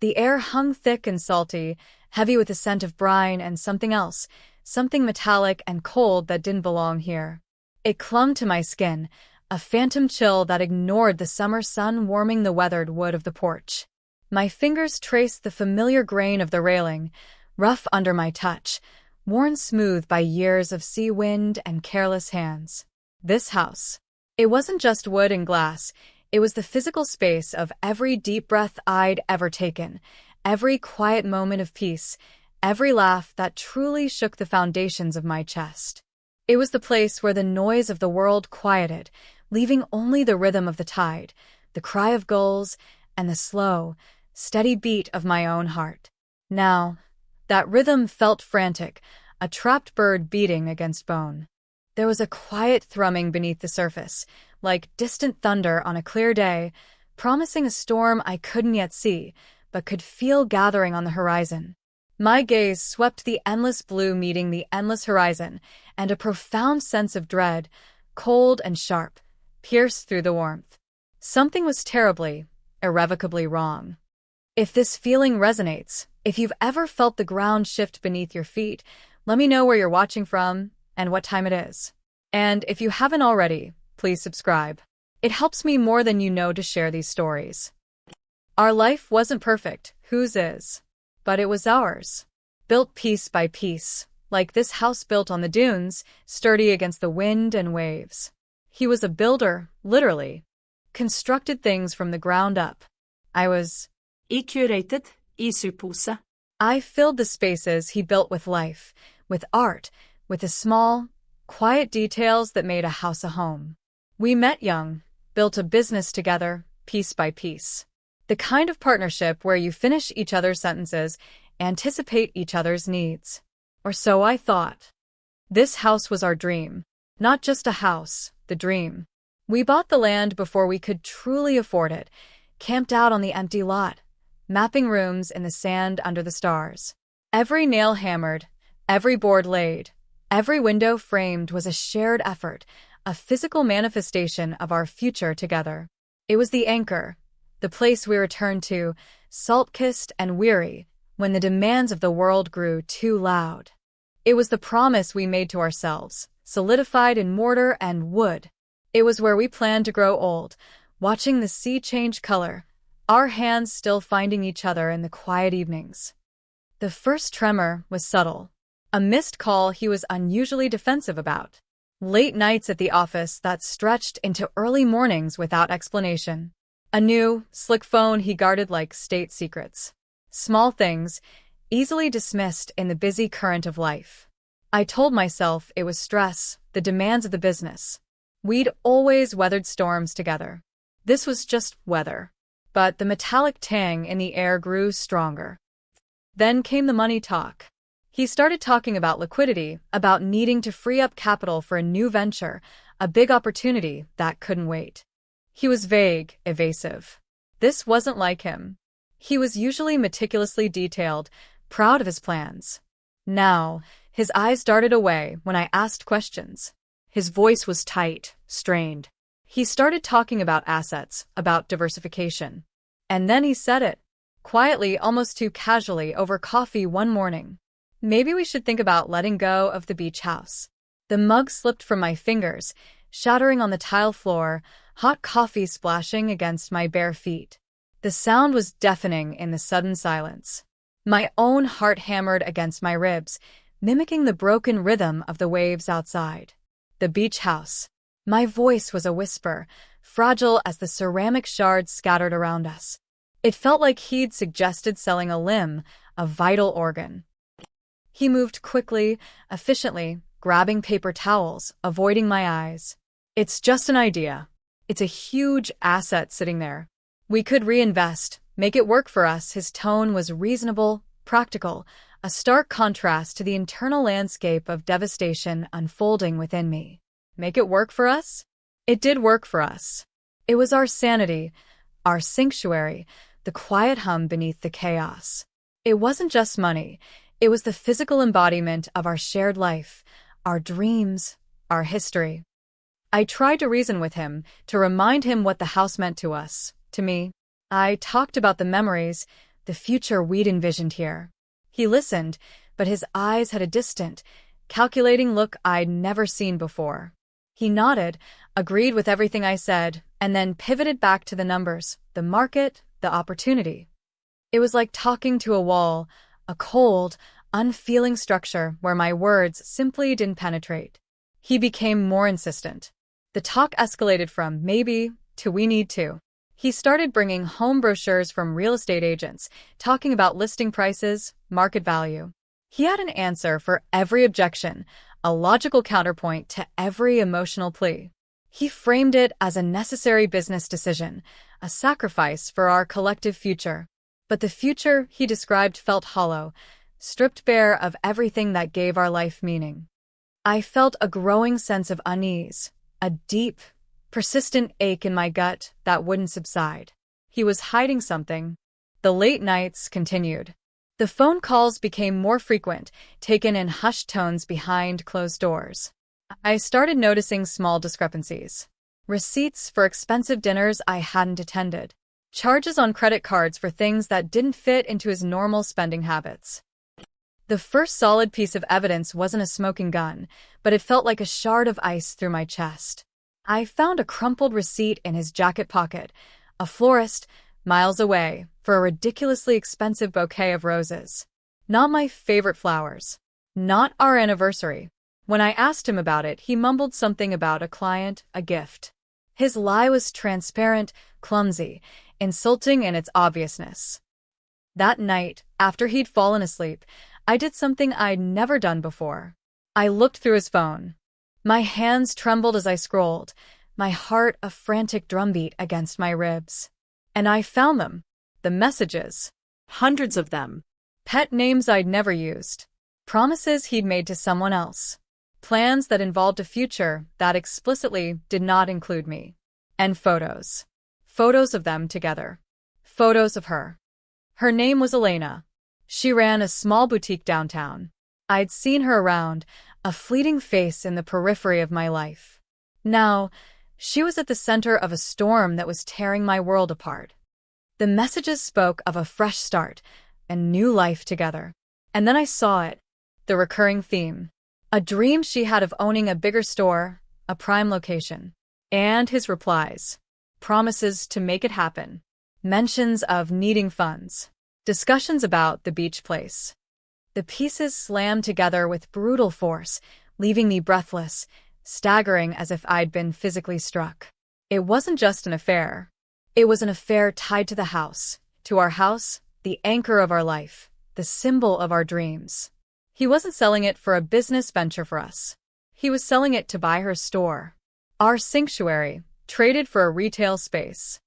The air hung thick and salty, heavy with the scent of brine and something else, something metallic and cold that didn't belong here. It clung to my skin, a phantom chill that ignored the summer sun warming the weathered wood of the porch. My fingers traced the familiar grain of the railing, rough under my touch, worn smooth by years of sea wind and careless hands. This house. It wasn't just wood and glass, it was the physical space of every deep breath I'd ever taken, every quiet moment of peace, every laugh that truly shook the foundations of my chest. It was the place where the noise of the world quieted, leaving only the rhythm of the tide, the cry of gulls, and the slow, steady beat of my own heart. Now, that rhythm felt frantic, a trapped bird beating against bone. There was a quiet thrumming beneath the surface, like distant thunder on a clear day, promising a storm I couldn't yet see, but could feel gathering on the horizon. My gaze swept the endless blue meeting the endless horizon, and a profound sense of dread, cold and sharp, pierced through the warmth. Something was terribly, irrevocably wrong. If this feeling resonates, if you've ever felt the ground shift beneath your feet, let me know where you're watching from and what time it is. And if you haven't already, please subscribe. It helps me more than you know to share these stories. Our life wasn't perfect, whose is? But it was ours. Built piece by piece, like this house built on the dunes, sturdy against the wind and waves. He was a builder, literally. Constructed things from the ground up. I was curated, isupose. I filled the spaces he built with life, with art, with the small, quiet details that made a house a home. We met young, built a business together, piece by piece. The kind of partnership where you finish each other's sentences, anticipate each other's needs. Or so I thought. This house was our dream. Not just a house, the dream. We bought the land before we could truly afford it, camped out on the empty lot, mapping rooms in the sand under the stars. Every nail hammered, every board laid, every window framed was a shared effort, a physical manifestation of our future together. It was the anchor, the place we returned to, salt-kissed and weary, when the demands of the world grew too loud. It was the promise we made to ourselves, solidified in mortar and wood. It was where we planned to grow old, watching the sea change color, our hands still finding each other in the quiet evenings. The first tremor was subtle. A missed call he was unusually defensive about. Late nights at the office that stretched into early mornings without explanation. A new, slick phone he guarded like state secrets. Small things, easily dismissed in the busy current of life. I told myself it was stress, the demands of the business. We'd always weathered storms together. This was just weather. But the metallic tang in the air grew stronger. Then came the money talk. He started talking about liquidity, about needing to free up capital for a new venture, a big opportunity that couldn't wait. He was vague, evasive. This wasn't like him. He was usually meticulously detailed, proud of his plans. Now, his eyes darted away when I asked questions. His voice was tight, strained. He started talking about assets, about diversification. And then he said it, quietly, almost too casually, over coffee one morning. Maybe we should think about letting go of the beach house. The mug slipped from my fingers, shattering on the tile floor, hot coffee splashing against my bare feet. The sound was deafening in the sudden silence. My own heart hammered against my ribs, mimicking the broken rhythm of the waves outside. The beach house. My voice was a whisper, fragile as the ceramic shards scattered around us. It felt like he'd suggested selling a limb, a vital organ. He moved quickly, efficiently, grabbing paper towels, avoiding my eyes. It's just an idea. It's a huge asset sitting there. We could reinvest, make it work for us. His tone was reasonable, practical, a stark contrast to the internal landscape of devastation unfolding within me. Make it work for us? It did work for us. It was our sanity, our sanctuary, the quiet hum beneath the chaos. It wasn't just money. It was the physical embodiment of our shared life, our dreams, our history. I tried to reason with him, to remind him what the house meant to us, to me. I talked about the memories, the future we'd envisioned here. He listened, but his eyes had a distant, calculating look I'd never seen before. He nodded, agreed with everything I said, and then pivoted back to the numbers, the market, the opportunity. It was like talking to a wall, a cold, unfeeling structure where my words simply didn't penetrate. He became more insistent. The talk escalated from maybe to we need to. He started bringing home brochures from real estate agents, talking about listing prices, market value. He had an answer for every objection, a logical counterpoint to every emotional plea. He framed it as a necessary business decision, a sacrifice for our collective future. But the future he described felt hollow, stripped bare of everything that gave our life meaning. I felt a growing sense of unease, a deep, persistent ache in my gut that wouldn't subside. He was hiding something. The late nights continued. The phone calls became more frequent, taken in hushed tones behind closed doors. I started noticing small discrepancies. Receipts for expensive dinners I hadn't attended. Charges on credit cards for things that didn't fit into his normal spending habits. The first solid piece of evidence wasn't a smoking gun, but it felt like a shard of ice through my chest. I found a crumpled receipt in his jacket pocket, a florist, miles away, for a ridiculously expensive bouquet of roses. Not my favorite flowers. Not our anniversary. When I asked him about it, he mumbled something about a client, a gift. His lie was transparent, clumsy, insulting in its obviousness. That night, after he'd fallen asleep, I did something I'd never done before. I looked through his phone. My hands trembled as I scrolled, my heart a frantic drumbeat against my ribs. And I found them. The messages. Hundreds of them. Pet names I'd never used. Promises he'd made to someone else. Plans that involved a future that explicitly did not include me. And photos. Photos of them together. Photos of her. Her name was Elena. She ran a small boutique downtown. I'd seen her around, a fleeting face in the periphery of my life. Now, she was at the center of a storm that was tearing my world apart. The messages spoke of a fresh start, a new life together. And then I saw it, the recurring theme. A dream she had of owning a bigger store, a prime location. And his replies. Promises to make it happen. Mentions of needing funds. Discussions about the beach place. The pieces slammed together with brutal force, leaving me breathless, staggering as if I'd been physically struck. It wasn't just an affair. It was an affair tied to the house, to our house, the anchor of our life, the symbol of our dreams. He wasn't selling it for a business venture for us. He was selling it to buy her store. Our sanctuary, traded for a retail space.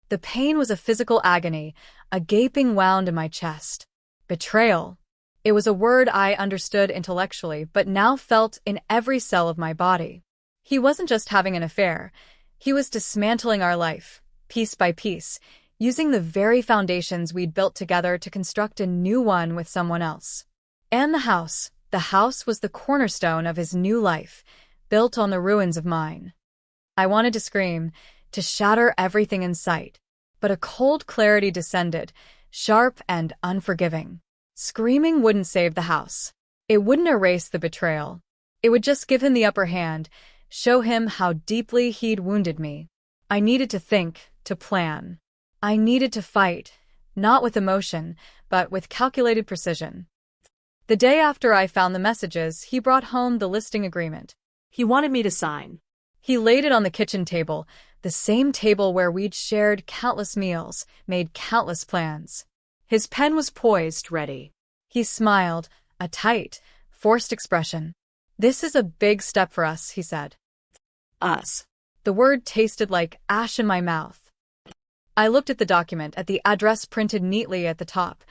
The pain was a physical agony, a gaping wound in my chest. Betrayal. It was a word I understood intellectually, but now felt in every cell of my body. He wasn't just having an affair. He was dismantling our life, piece by piece, using the very foundations we'd built together to construct a new one with someone else. And the house was the cornerstone of his new life, built on the ruins of mine. I wanted to scream, to shatter everything in sight, but a cold clarity descended, sharp and unforgiving. Screaming wouldn't save the house. It wouldn't erase the betrayal. It would just give him the upper hand, show him how deeply he'd wounded me. I needed to think, to plan. I needed to fight, not with emotion, but with calculated precision. The day after I found the messages, he brought home the listing agreement. He wanted me to sign. He laid it on the kitchen table, the same table where we'd shared countless meals, made countless plans. His pen was poised, ready. He smiled, a tight, forced expression. This is a big step for us, he said. Us. The word tasted like ash in my mouth. I looked at the document, at the address printed neatly at the top.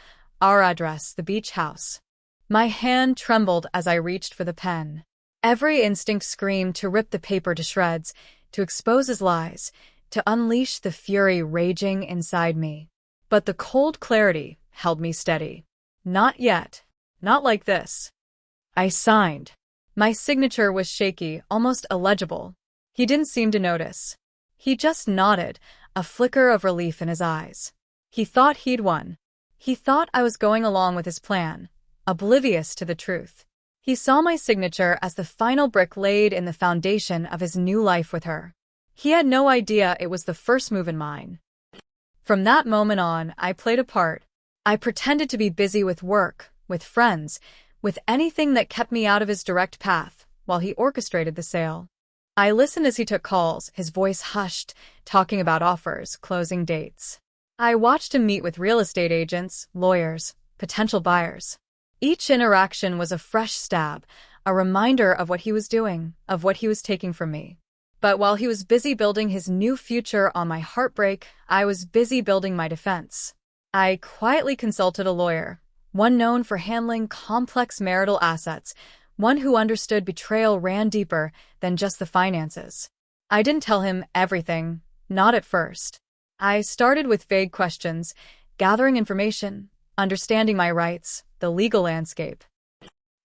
Our address, the beach house. My hand trembled as I reached for the pen. Every instinct screamed to rip the paper to shreds, to expose his lies, to unleash the fury raging inside me. But the cold clarity held me steady. Not yet. Not like this. I signed. My signature was shaky, almost illegible. He didn't seem to notice. He just nodded, a flicker of relief in his eyes. He thought he'd won. He thought I was going along with his plan, oblivious to the truth. He saw my signature as the final brick laid in the foundation of his new life with her. He had no idea it was the first move in mine. From that moment on, I played a part. I pretended to be busy with work, with friends, with anything that kept me out of his direct path, while he orchestrated the sale. I listened as he took calls, his voice hushed, talking about offers, closing dates. I watched him meet with real estate agents, lawyers, potential buyers. Each interaction was a fresh stab, a reminder of what he was doing, of what he was taking from me. But while he was busy building his new future on my heartbreak, I was busy building my defense. I quietly consulted a lawyer, one known for handling complex marital assets, one who understood betrayal ran deeper than just the finances. I didn't tell him everything, not at first. I started with vague questions, gathering information, understanding my rights, the legal landscape.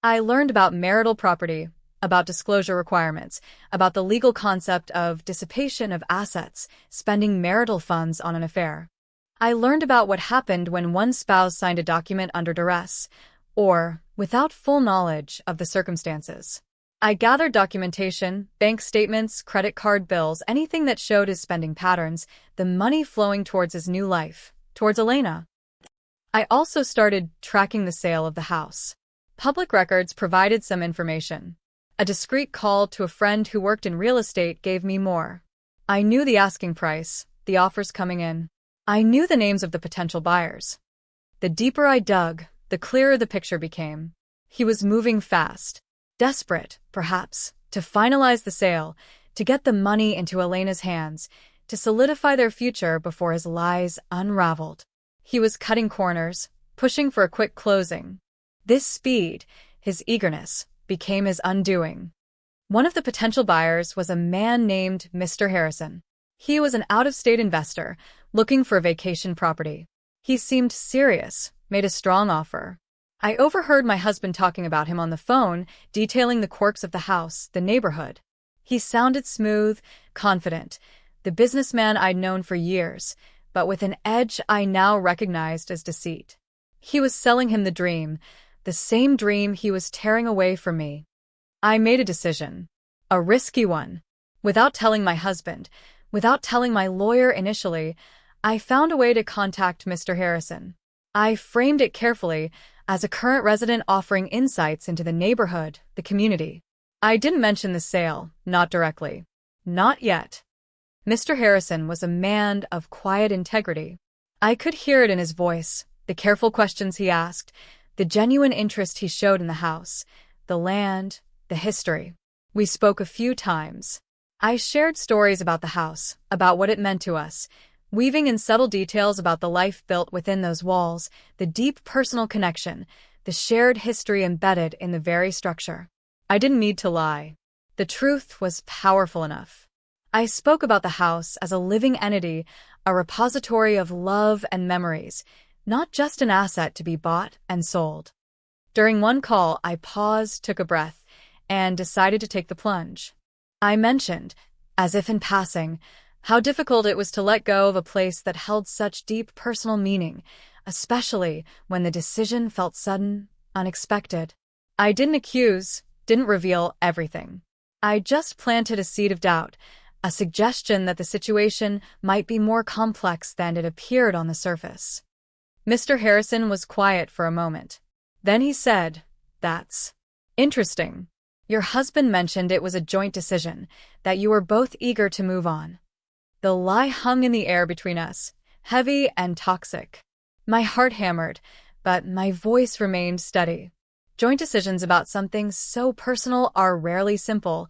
I learned about marital property, about disclosure requirements, about the legal concept of dissipation of assets, spending marital funds on an affair. I learned about what happened when one spouse signed a document under duress, or without full knowledge of the circumstances. I gathered documentation, bank statements, credit card bills, anything that showed his spending patterns, the money flowing towards his new life, towards Elena. I also started tracking the sale of the house. Public records provided some information. A discreet call to a friend who worked in real estate gave me more. I knew the asking price, the offers coming in. I knew the names of the potential buyers. The deeper I dug, the clearer the picture became. He was moving fast, desperate, perhaps, to finalize the sale, to get the money into Elena's hands, to solidify their future before his lies unraveled. He was cutting corners, pushing for a quick closing. This speed, his eagerness, became his undoing. One of the potential buyers was a man named Mr. Harrison. He was an out-of-state investor, looking for a vacation property. He seemed serious, made a strong offer. I overheard my husband talking about him on the phone, detailing the quirks of the house, the neighborhood. He sounded smooth, confident, the businessman I'd known for years, but with an edge I now recognized as deceit. He was selling him the dream, the same dream he was tearing away from me. I made a decision. A risky one. Without telling my husband, without telling my lawyer initially, I found a way to contact Mr. Harrison. I framed it carefully as a current resident offering insights into the neighborhood, the community. I didn't mention the sale, not directly. Not yet. Mr. Harrison was a man of quiet integrity. I could hear it in his voice, the careful questions he asked, the genuine interest he showed in the house, the land, the history. We spoke a few times. I shared stories about the house, about what it meant to us, weaving in subtle details about the life built within those walls, the deep personal connection, the shared history embedded in the very structure. I didn't need to lie. The truth was powerful enough. I spoke about the house as a living entity, a repository of love and memories, not just an asset to be bought and sold. During one call, I paused, took a breath, and decided to take the plunge. I mentioned, as if in passing, how difficult it was to let go of a place that held such deep personal meaning, especially when the decision felt sudden, unexpected. I didn't accuse, didn't reveal everything. I just planted a seed of doubt, a suggestion that the situation might be more complex than it appeared on the surface. Mr. Harrison was quiet for a moment. Then he said, "That's interesting. Your husband mentioned it was a joint decision, that you were both eager to move on." The lie hung in the air between us, heavy and toxic. My heart hammered, but my voice remained steady. Joint decisions about something so personal are rarely simple,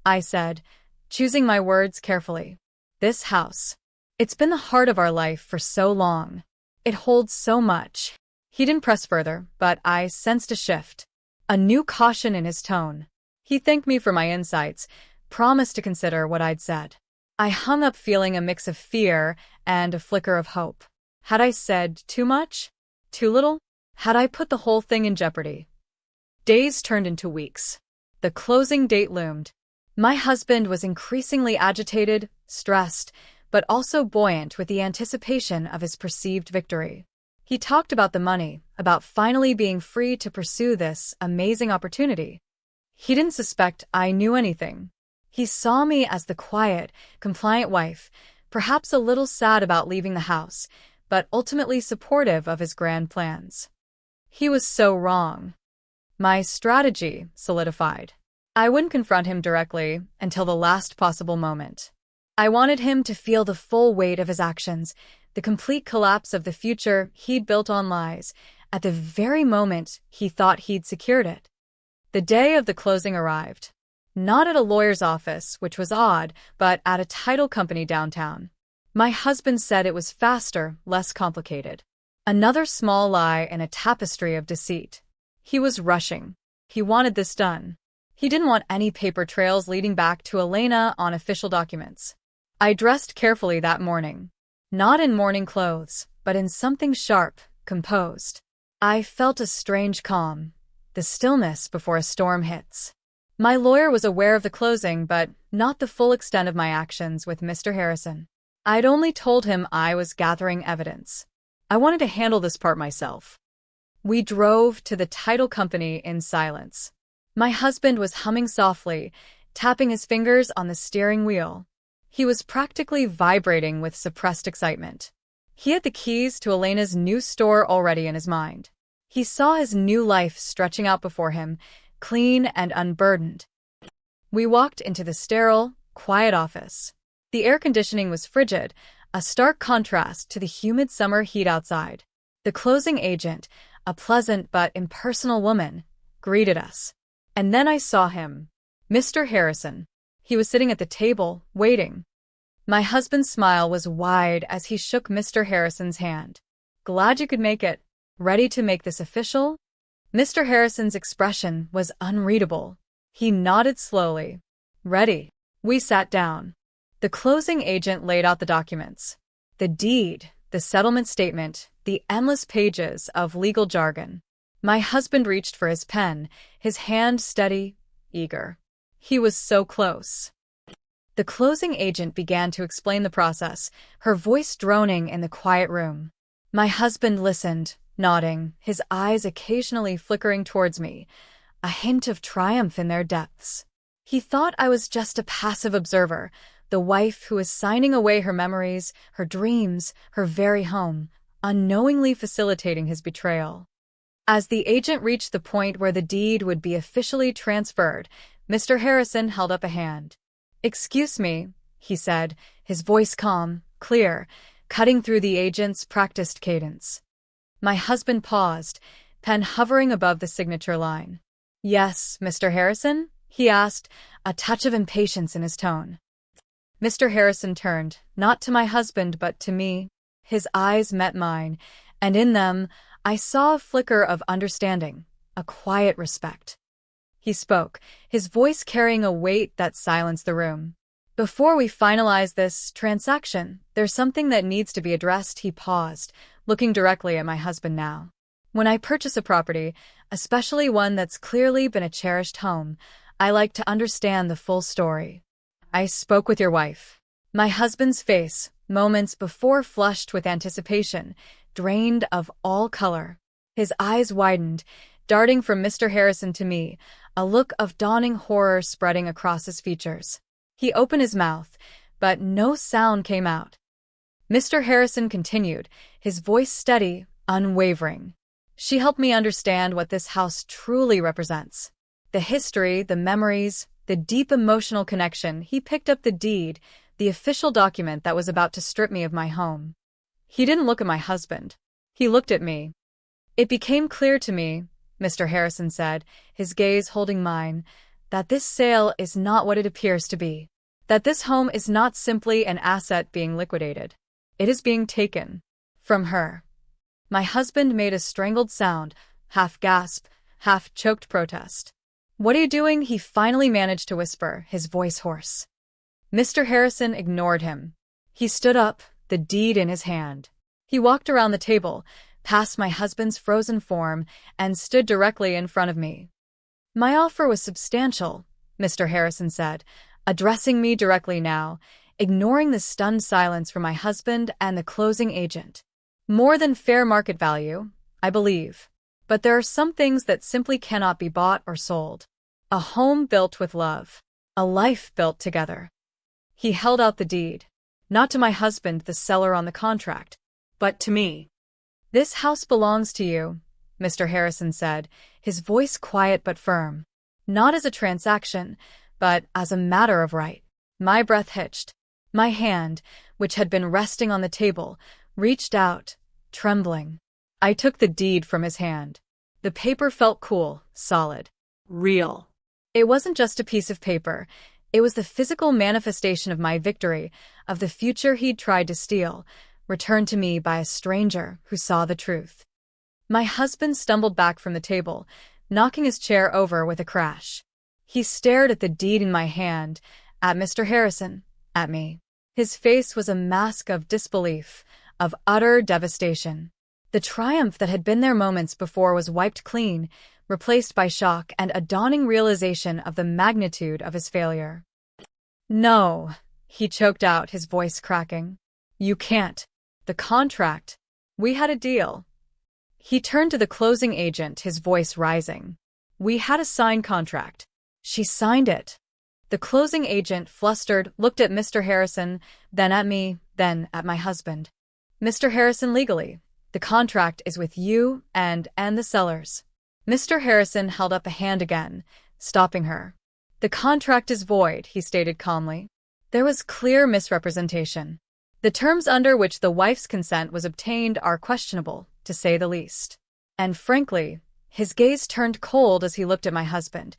I said, choosing my words carefully. This house. It's been the heart of our life for so long. It holds so much. He didn't press further, but I sensed a shift, a new caution in his tone. He thanked me for my insights, promised to consider what I'd said. I hung up feeling a mix of fear and a flicker of hope. Had I said too much? Too little? Had I put the whole thing in jeopardy? Days turned into weeks. The closing date loomed. My husband was increasingly agitated, stressed, but also buoyant with the anticipation of his perceived victory. He talked about the money, about finally being free to pursue this amazing opportunity. He didn't suspect I knew anything. He saw me as the quiet, compliant wife, perhaps a little sad about leaving the house, but ultimately supportive of his grand plans. He was so wrong. My strategy solidified. I wouldn't confront him directly until the last possible moment. I wanted him to feel the full weight of his actions, the complete collapse of the future he'd built on lies, at the very moment he thought he'd secured it. The day of the closing arrived. Not at a lawyer's office, which was odd, but at a title company downtown. My husband said it was faster, less complicated. Another small lie in a tapestry of deceit. He was rushing. He wanted this done. He didn't want any paper trails leading back to Elena on official documents. I dressed carefully that morning. Not in morning clothes, but in something sharp, composed. I felt a strange calm, the stillness before a storm hits. My lawyer was aware of the closing, but not the full extent of my actions with Mr. Harrison. I'd only told him I was gathering evidence. I wanted to handle this part myself. We drove to the title company in silence. My husband was humming softly, tapping his fingers on the steering wheel. He was practically vibrating with suppressed excitement. He had the keys to Elena's new store already in his mind. He saw his new life stretching out before him, clean and unburdened. We walked into the sterile, quiet office. The air conditioning was frigid, a stark contrast to the humid summer heat outside. The closing agent, a pleasant but impersonal woman, greeted us. And then I saw him. Mr. Harrison. He was sitting at the table, waiting. My husband's smile was wide as he shook Mr. Harrison's hand. Glad you could make it. Ready to make this official? Mr. Harrison's expression was unreadable. He nodded slowly. Ready. We sat down. The closing agent laid out the documents. The deed, the settlement statement, the endless pages of legal jargon. My husband reached for his pen, his hand steady, eager. He was so close. The closing agent began to explain the process, her voice droning in the quiet room. My husband listened, nodding, his eyes occasionally flickering towards me, a hint of triumph in their depths. He thought I was just a passive observer, the wife who was signing away her memories, her dreams, her very home, unknowingly facilitating his betrayal. As the agent reached the point where the deed would be officially transferred, Mr. Harrison held up a hand. "Excuse me," he said, his voice calm, clear, cutting through the agent's practiced cadence. My husband paused, pen hovering above the signature line. "Yes, Mr. Harrison?" he asked, a touch of impatience in his tone. Mr. Harrison turned, not to my husband but to me. His eyes met mine, and in them I saw a flicker of understanding, a quiet respect. He spoke, his voice carrying a weight that silenced the room. "Before we finalize this transaction, there's something that needs to be addressed," he paused, looking directly at my husband now. "When I purchase a property, especially one that's clearly been a cherished home, I like to understand the full story." "I spoke with your wife." My husband's face, moments before flushed with anticipation, drained of all color. His eyes widened, darting from Mr. Harrison to me, a look of dawning horror spreading across his features. He opened his mouth, but no sound came out. Mr. Harrison continued, his voice steady, unwavering. "She helped me understand what this house truly represents. The history, the memories, the deep emotional connection. He picked up the deed, the official document that was about to strip me of my home." He didn't look at my husband. He looked at me. "It became clear to me," Mr. Harrison said, his gaze holding mine, "that this sale is not what it appears to be. That this home is not simply an asset being liquidated. It is being taken from her." My husband made a strangled sound, half gasp, half choked protest. "What are you doing?" he finally managed to whisper, his voice hoarse. Mr. Harrison ignored him. He stood up, the deed in his hand. He walked around the table, past my husband's frozen form, and stood directly in front of me. "My offer was substantial," Mr. Harrison said, addressing me directly now, ignoring the stunned silence from my husband and the closing agent. More than fair market value, I believe. But there are some things that simply cannot be bought or sold. A home built with love. A life built together. He held out the deed. Not to my husband, the seller on the contract, But to me. "This house belongs to you," Mr. Harrison said, his voice quiet but firm. "Not as a transaction, but as a matter of right." My breath hitched. My hand, which had been resting on the table, reached out, trembling. I took the deed from his hand. The paper felt cool, solid. Real. It wasn't just a piece of paper. It was the physical manifestation of my victory, of the future he'd tried to steal, returned to me by a stranger who saw the truth. My husband stumbled back from the table, knocking his chair over with a crash. He stared at the deed in my hand, at Mr. Harrison, at me. His face was a mask of disbelief, of utter devastation. The triumph that had been there moments before was wiped clean, replaced by shock and a dawning realization of the magnitude of his failure. "No," he choked out, his voice cracking. "You can't. The contract. We had a deal." He turned to the closing agent, his voice rising. "We had a signed contract. She signed it." The closing agent, flustered, looked at Mr. Harrison, then at me, then at my husband. "Mr. Harrison, legally, the contract is with you and the sellers." Mr. Harrison held up a hand again, stopping her. "The contract is void," he stated calmly. There was clear misrepresentation. The terms under which the wife's consent was obtained are questionable, to say the least. And frankly, his gaze turned cold as he looked at my husband.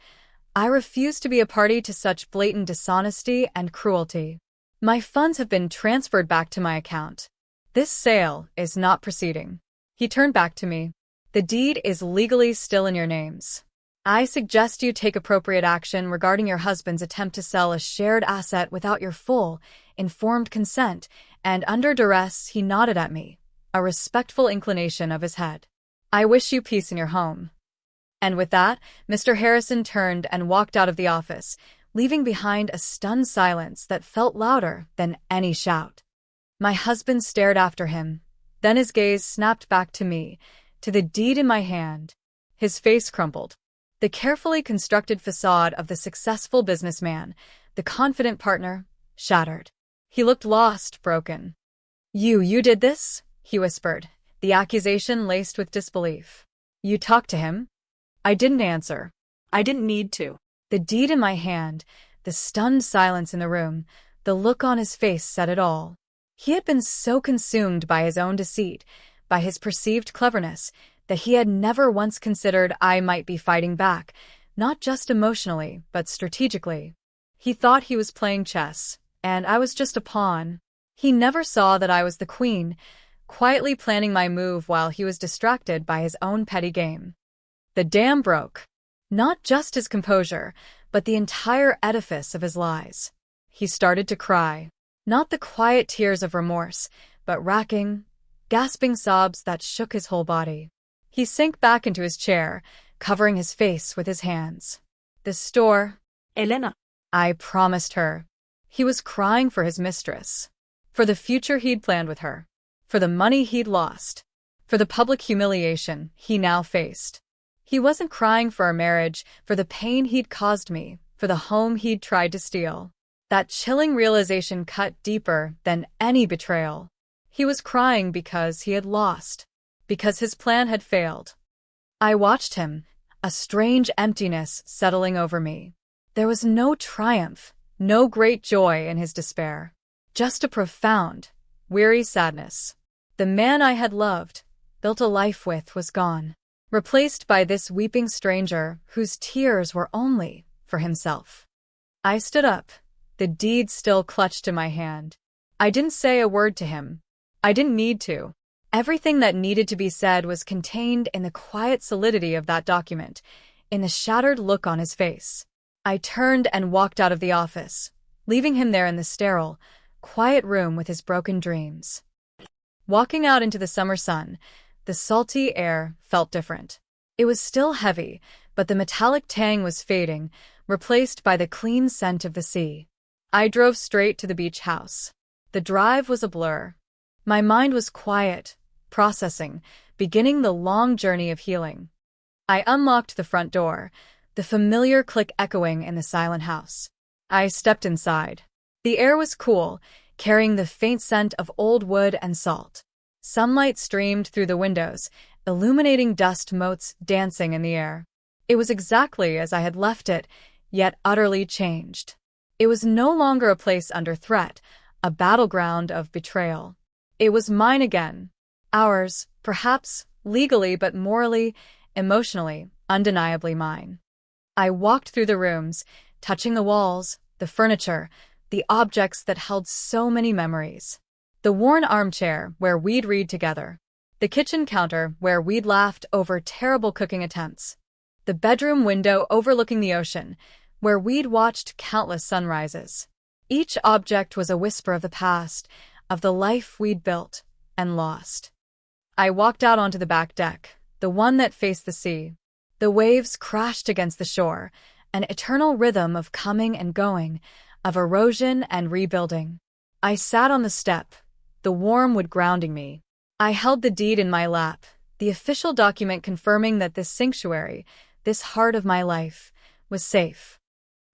I refuse to be a party to such blatant dishonesty and cruelty. My funds have been transferred back to my account. This sale is not proceeding. He turned back to me. The deed is legally still in your names. I suggest you take appropriate action regarding your husband's attempt to sell a shared asset without your full, informed consent, and under duress. He nodded at me, a respectful inclination of his head. "I wish you peace in your home." And with that, Mr. Harrison turned and walked out of the office, leaving behind a stunned silence that felt louder than any shout. My husband stared after him. Then his gaze snapped back to me, to the deed in my hand. His face crumpled. The carefully constructed facade of the successful businessman, the confident partner, shattered. He looked lost, broken. You did this?" he whispered, the accusation laced with disbelief. "You talked to him?" I didn't answer. I didn't need to. The deed in my hand, the stunned silence in the room, the look on his face said it all. He had been so consumed by his own deceit, by his perceived cleverness, that he had never once considered I might be fighting back, not just emotionally, but strategically. He thought he was playing chess, and I was just a pawn. He never saw that I was the queen, quietly planning my move while he was distracted by his own petty game. The dam broke. Not just his composure, but the entire edifice of his lies. He started to cry. Not the quiet tears of remorse, but racking, gasping sobs that shook his whole body. He sank back into his chair, covering his face with his hands. "The store," Elena. I promised her. He was crying for his mistress, for the future he'd planned with her, for the money he'd lost, for the public humiliation he now faced. He wasn't crying for our marriage, for the pain he'd caused me, for the home he'd tried to steal. That chilling realization cut deeper than any betrayal. He was crying because he had lost, because his plan had failed. I watched him, a strange emptiness settling over me. There was no triumph, no great joy in his despair, just a profound, weary sadness. The man I had loved, built a life with, was gone, replaced by this weeping stranger whose tears were only for himself. I stood up, the deed still clutched in my hand. I didn't say a word to him. I didn't need to. Everything that needed to be said was contained in the quiet solidity of that document, in the shattered look on his face. I turned and walked out of the office, leaving him there in the sterile, quiet room with his broken dreams. Walking out into the summer sun, the salty air felt different. It was still heavy, but the metallic tang was fading, replaced by the clean scent of the sea. I drove straight to the beach house. The drive was a blur. My mind was quiet, processing, beginning the long journey of healing. I unlocked the front door, the familiar click echoing in the silent house. I stepped inside. The air was cool, carrying the faint scent of old wood and salt. Sunlight streamed through the windows, illuminating dust motes dancing in the air. It was exactly as I had left it, yet utterly changed. It was no longer a place under threat, a battleground of betrayal. It was mine again. Ours, perhaps legally but morally, emotionally, undeniably mine. I walked through the rooms, touching the walls, the furniture, the objects that held so many memories. The worn armchair where we'd read together. The kitchen counter where we'd laughed over terrible cooking attempts. The bedroom window overlooking the ocean, where we'd watched countless sunrises. Each object was a whisper of the past, of the life we'd built and lost. I walked out onto the back deck, the one that faced the sea. The waves crashed against the shore, an eternal rhythm of coming and going, of erosion and rebuilding. I sat on the step, the warm wood grounding me. I held the deed in my lap, the official document confirming that this sanctuary, this heart of my life, was safe.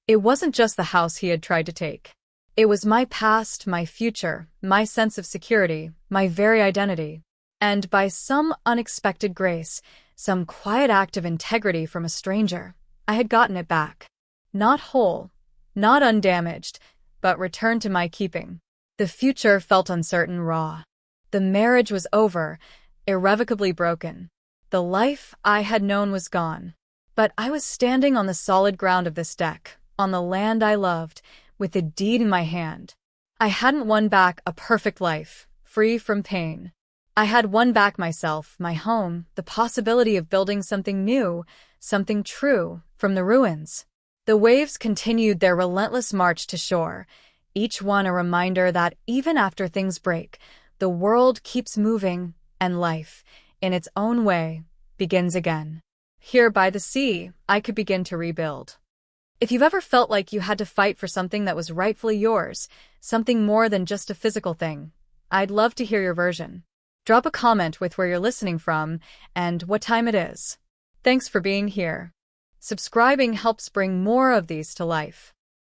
It wasn't just the house he had tried to take. It was my past, my future, my sense of security, my very identity. And by some unexpected grace, some quiet act of integrity from a stranger, I had gotten it back. Not whole, not undamaged, but returned to my keeping. The future felt uncertain, raw. The marriage was over, irrevocably broken. The life I had known was gone. But I was standing on the solid ground of this deck, on the land I loved, with the deed in my hand. I hadn't won back a perfect life, free from pain. I had won back myself, my home, the possibility of building something new, something true, from the ruins. The waves continued their relentless march to shore, each one a reminder that even after things break, the world keeps moving, and life, in its own way, begins again. Here by the sea, I could begin to rebuild. If you've ever felt like you had to fight for something that was rightfully yours, something more than just a physical thing, I'd love to hear your version. Drop a comment with where you're listening from and what time it is. Thanks for being here. Subscribing helps bring more of these to life.